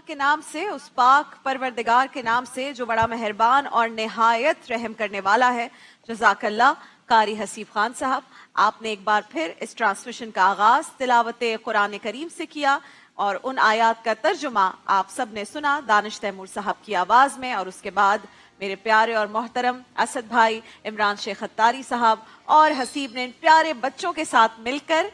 के नाम से, उस पाक परवरदिगार के नाम से जो बड़ा मेहरबान और निहायत रहम करने वाला है। जज़ाकल्लाह कारी हसीब खान साहब, आपने एक बार फिर इस ट्रांसमिशन का आगाज तिलावत कुरान करीम से किया और उन आयात का तर्जुमा आप सब ने सुना दानिश तैमूर साहब की आवाज में, और उसके बाद मेरे प्यारे और मोहतरम असद भाई इमरान शेख अत्तारी साहब और हसीब ने इन प्यारे बच्चों के साथ मिलकर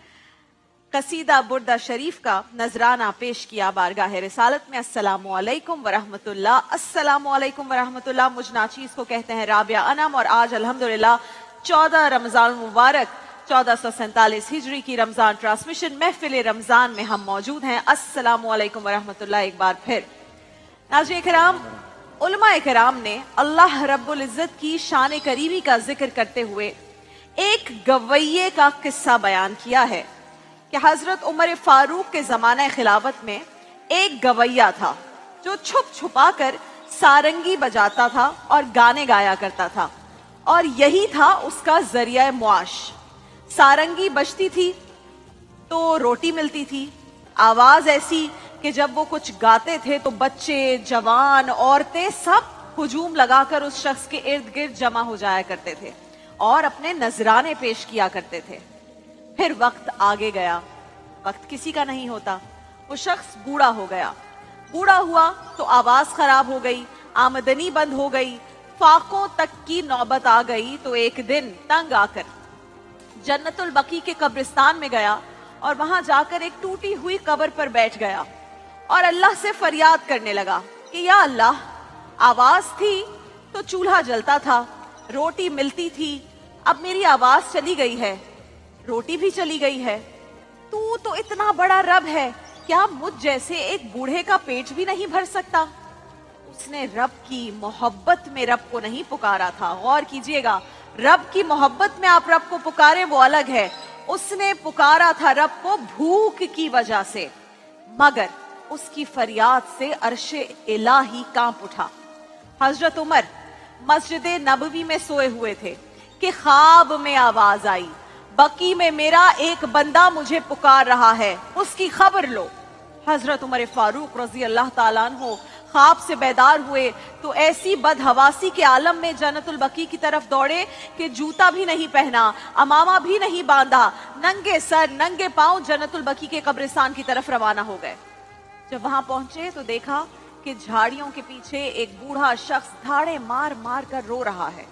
कसीदा बुर्दा शरीफ का नजराना पेश किया बारगाह रिसालत में। अस्सलामु अलैकुम वरहमतुल्लाह, अस्सलामु अलैकुम वरहमतुल्लाह। मुझ नाचीज को कहते हैं राबिया अनम, और आज अल्हम्दुलिल्लाह 14 रमजान मुबारक 1447 हिजरी की रमजान ट्रांसमिशन महफिल रमजान में हम मौजूद हैं। अस्सलामु अलैकुम वरहमतुल्लाह एक बार फिर। नाज़रीन किराम, उलमा किराम ने अल्लाह रब्बुल इज्जत की शान करीमी का जिक्र करते हुए एक गवैये का किस्सा बयान किया है कि हजरत उमर फारूक के जमाने खिलाफत में एक गवैया था जो छुप छुपा कर सारंगी बजाता था और गाने गाया करता था, और यही था उसका जरिया मुआश। सारंगी बजती थी तो रोटी मिलती थी, आवाज ऐसी कि जब वो कुछ गाते थे तो बच्चे, जवान, औरतें सब हुजूम लगाकर उस शख्स के इर्द गिर्द जमा हो जाया करते थे और अपने नजराने पेश किया करते थे। फिर वक्त आगे गया, वक्त किसी का नहीं होता, वो शख्स बूढ़ा हो गया। बूढ़ा हुआ तो आवाज खराब हो गई, आमदनी बंद हो गई, फाकों तक की नौबत आ गई। तो एक दिन तंग आकर जन्नतुल बकी के कब्रिस्तान में गया और वहां जाकर एक टूटी हुई कब्र पर बैठ गया और अल्लाह से फरियाद करने लगा कि या अल्लाह, आवाज थी तो चूल्हा जलता था, रोटी मिलती थी, अब मेरी आवाज चली गई है, रोटी भी चली गई है। तू तो इतना बड़ा रब है, क्या मुझ जैसे एक बूढ़े का पेट भी नहीं भर सकता? उसने रब की मोहब्बत में रब को नहीं पुकारा था। गौर कीजिएगा, रब की मोहब्बत में आप रब को पुकारे वो अलग है, उसने पुकारा था रब को भूख की वजह से, मगर उसकी फरियाद से अर्शे इलाही कांप उठा। हजरत उमर मस्जिद नबवी में सोए हुए थे कि ख्वाब में आवाज आई, बकी में मेरा एक बंदा मुझे पुकार रहा है, उसकी खबर लो। हजरत उमर फारूक रजी अल्लाह ताला अन्हु ख्वाब से बेदार हुए तो ऐसी बदहवासी के आलम में जन्नतुल बकी की तरफ दौड़े कि जूता भी नहीं पहना, अमामा भी नहीं बांधा, नंगे सर नंगे पांव जन्नतुल बकी के कब्रिस्तान की तरफ रवाना हो गए। जब वहां पहुंचे तो देखा कि झाड़ियों के पीछे एक बूढ़ा शख्स धाड़े मार मार कर रो रहा है।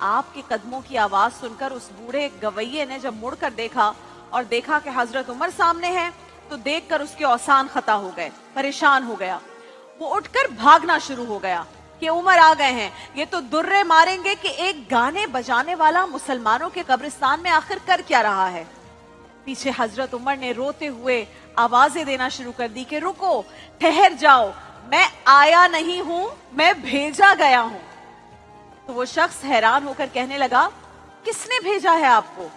आपके कदमों की आवाज सुनकर उस बूढ़े गवैये ने जब मुड़कर देखा और देखा कि हजरत उमर सामने हैं, तो देखकर उसके औसान खता हो गए, परेशान हो गया। वो उठकर भागना शुरू हो गया कि उमर आ गए हैं, ये तो दुर्रे मारेंगे कि एक गाने बजाने वाला मुसलमानों के कब्रिस्तान में आखिर कर क्या रहा है। पीछे हजरत उमर ने रोते हुए आवाजें देना शुरू कर दी कि रुको, ठहर जाओ, मैं आया नहीं हूं, मैं भेजा गया हूं। तो वो शख्स हैरान होकर कहने लगा, किसने भेजा है आपको?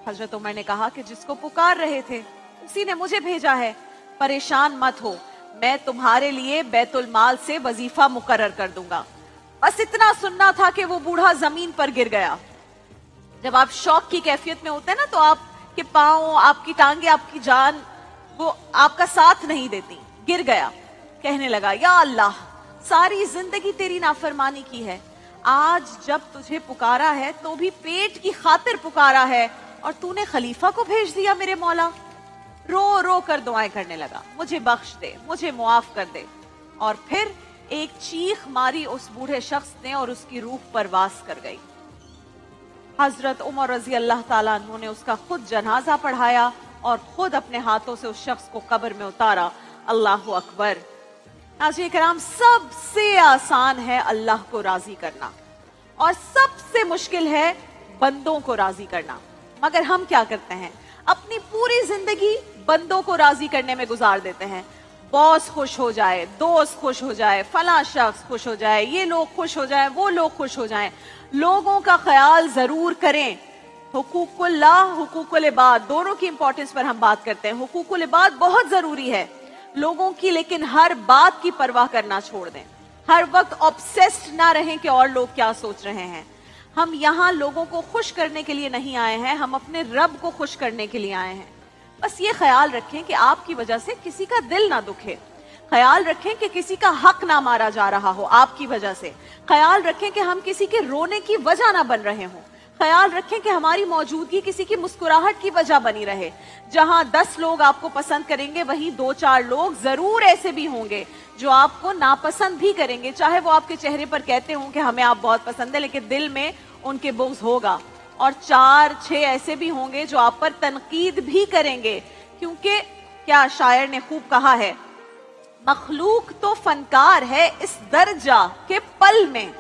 हजरत उमर ने कहा कि जिसको पुकार रहे थे उसी ने मुझे भेजा है। परेशान मत हो, मैं तुम्हारे लिए बैतुल माल से वजीफा मुकर्रर कर दूंगा। बस इतना सुनना था कि वो बूढ़ा जमीन पर गिर गया। जब आप शौक की कैफियत में होते हैं ना, तो आपके पांव, आपकी टांगे, आपकी जान वो आपका साथ नहीं देती। गिर गया, कहने लगा, या अल्लाह, सारी जिंदगी तेरी नाफरमानी की है, आज जब तुझे पुकारा है तो भी पेट की खातिर पुकारा है और तूने खलीफा को भेज दिया मेरे मौला। रो रो कर दुआएं करने लगा, मुझे बख्श दे, मुझे मुआफ कर दे। और फिर एक चीख मारी उस बूढ़े शख्स ने और उसकी रूह परवास कर गई। हजरत उमर रजी अल्लाह ताला अन्हु ने उसका खुद जनाजा पढ़ाया और खुद अपने हाथों से उस शख्स को कब्र में उतारा। अल्लाह अकबर। नाज़रीन किराम, सबसे आसान है अल्लाह को राजी करना और सबसे मुश्किल है बंदों को राजी करना। मगर हम क्या करते हैं, अपनी पूरी जिंदगी बंदों को राजी करने में गुजार देते हैं। बॉस खुश हो जाए, दोस्त खुश हो जाए, फला शख्स खुश हो जाए, ये लोग खुश हो जाए, वो लोग खुश हो जाएं। लोगों का ख्याल जरूर करें। हुकूकुल्लाह, हुकूकुल इबाद, दोनों की इंपॉर्टेंस पर हम बात करते हैं। हुकूकुल इबाद बहुत जरूरी है लोगों की, लेकिन हर बात की परवाह करना छोड़ दें। हर वक्त ऑब्सेस्ड ना रहें कि और लोग क्या सोच रहे हैं। हम यहाँ लोगों को खुश करने के लिए नहीं आए हैं, हम अपने रब को खुश करने के लिए आए हैं। बस ये ख्याल रखें कि आपकी वजह से किसी का दिल ना दुखे। ख्याल रखें कि किसी का हक ना मारा जा रहा हो आपकी वजह से, ख्याल रखें कि हम किसी के रोने की वजह ना बन रहे हों, ख्याल रखें कि हमारी मौजूदगी किसी की मुस्कुराहट की वजह बनी रहे। जहां 10 लोग आपको पसंद करेंगे वहीं 2-4 लोग जरूर ऐसे भी होंगे जो आपको नापसंद भी करेंगे, चाहे वो आपके चेहरे पर कहते हों कि हमें आप बहुत पसंद है, लेकिन दिल में उनके बुग़्ज़ होगा। और 4-6 ऐसे भी होंगे जो आप पर तनकीद भी करेंगे, क्योंकि क्या शायर ने खूब कहा है, मखलूक तो फनकार है इस दर्जा के पल में,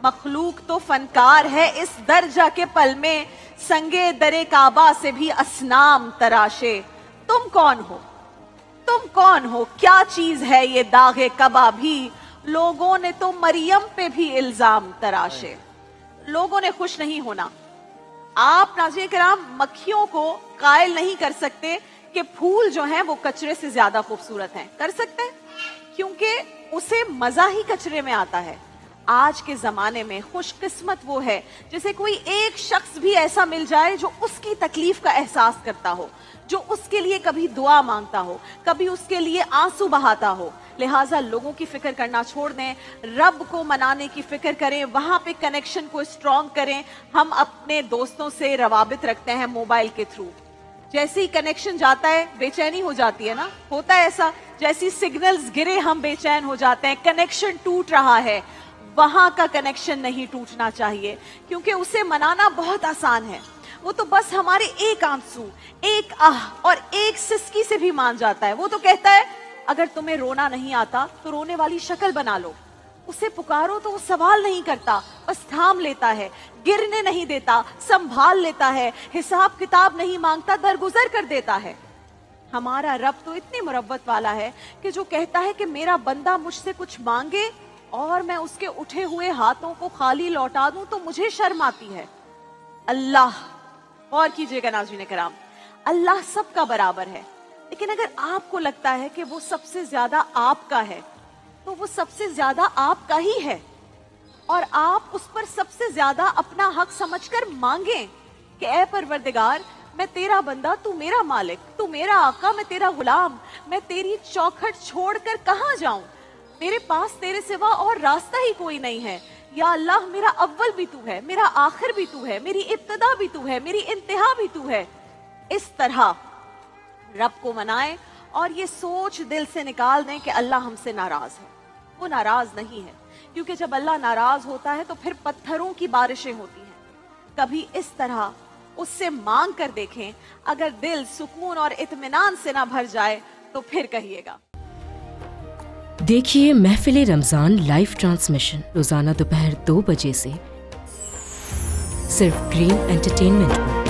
मखलूक तो फनकार है इस दर्जा के पल में, संगे दरे काबा से भी असनाम तराशे। तुम कौन हो, तुम कौन हो, क्या चीज है ये दागे कबा भी, लोगों ने तो मरियम पे भी इल्जाम तराशे। लोगों ने खुश नहीं होना। आप नाज़रीन किराम मक्खियों को कायल नहीं कर सकते कि फूल जो हैं वो कचरे से ज्यादा खूबसूरत हैं, कर सकते हैं क्योंकि उसे मजा ही कचरे में आता है। आज के जमाने में खुशकिस्मत वो है जिसे कोई एक शख्स भी ऐसा मिल जाए जो उसकी तकलीफ का एहसास करता हो, जो उसके लिए कभी दुआ मांगता हो, कभी उसके लिए आंसू बहाता हो। लिहाजा लोगों की फिक्र करना छोड़ दें, रब को मनाने की फिक्र करें, वहां पे कनेक्शन को स्ट्रॉन्ग करें। हम अपने दोस्तों से रवाबित रखते हैं मोबाइल के थ्रू, जैसे ही कनेक्शन जाता है बेचैनी हो जाती है ना, होता है ऐसा, जैसी सिग्नल्स गिरे हम बेचैन हो जाते हैं, कनेक्शन टूट रहा है। वहां का कनेक्शन नहीं टूटना चाहिए, क्योंकि उसे मनाना बहुत आसान है। वो तो बस हमारे एक आंसू, एक आह और एक सिसकी से भी मान जाता है। वो तो कहता है अगर तुम्हें रोना नहीं आता तो रोने वाली शक्ल बना लो। उसे पुकारो तो वो सवाल नहीं करता, बस थाम लेता है, गिरने नहीं देता, संभाल लेता है, हिसाब किताब नहीं मांगता, दरगुजर कर देता है। हमारा रब तो इतनी मुरब्बत वाला है कि जो कहता है कि मेरा बंदा मुझसे कुछ मांगे और मैं उसके उठे हुए हाथों को खाली लौटा दूं तो मुझे शर्म आती है। अल्लाह, और कीजिएगा नाज़रीन किराम, अल्लाह सबका बराबर है, लेकिन अगर आपको लगता है कि वो सबसे ज्यादा आपका है तो वो सबसे ज्यादा आपका ही है, और आप उस पर सबसे ज्यादा अपना हक समझकर मांगें कि ऐ परवरदिगार, मैं तेरा बंदा, तू मेरा मालिक, तू मेरा आका, मैं तेरा गुलाम, मैं तेरी चौखट छोड़कर कहां जाऊं, मेरे पास तेरे सिवा और रास्ता ही कोई नहीं है। या अल्लाह, मेरा अव्वल भी तू है, मेरा आखिर भी तू है, मेरी इब्तिदा भी तू है, मेरी इंतहा भी तू है। इस तरह रब को मनाएं और ये सोच दिल से निकाल दें कि अल्लाह हमसे नाराज है। वो नाराज नहीं है, क्योंकि जब अल्लाह नाराज होता है तो फिर पत्थरों की बारिशें होती हैं। कभी इस तरह उससे मांग कर देखें, अगर दिल सुकून और इत्मीनान से ना भर जाए तो फिर कहिएगा। देखिए महफिल रमजान लाइव ट्रांसमिशन रोजाना दोपहर 2 बजे से सिर्फ ग्रीन एंटरटेनमेंट पर।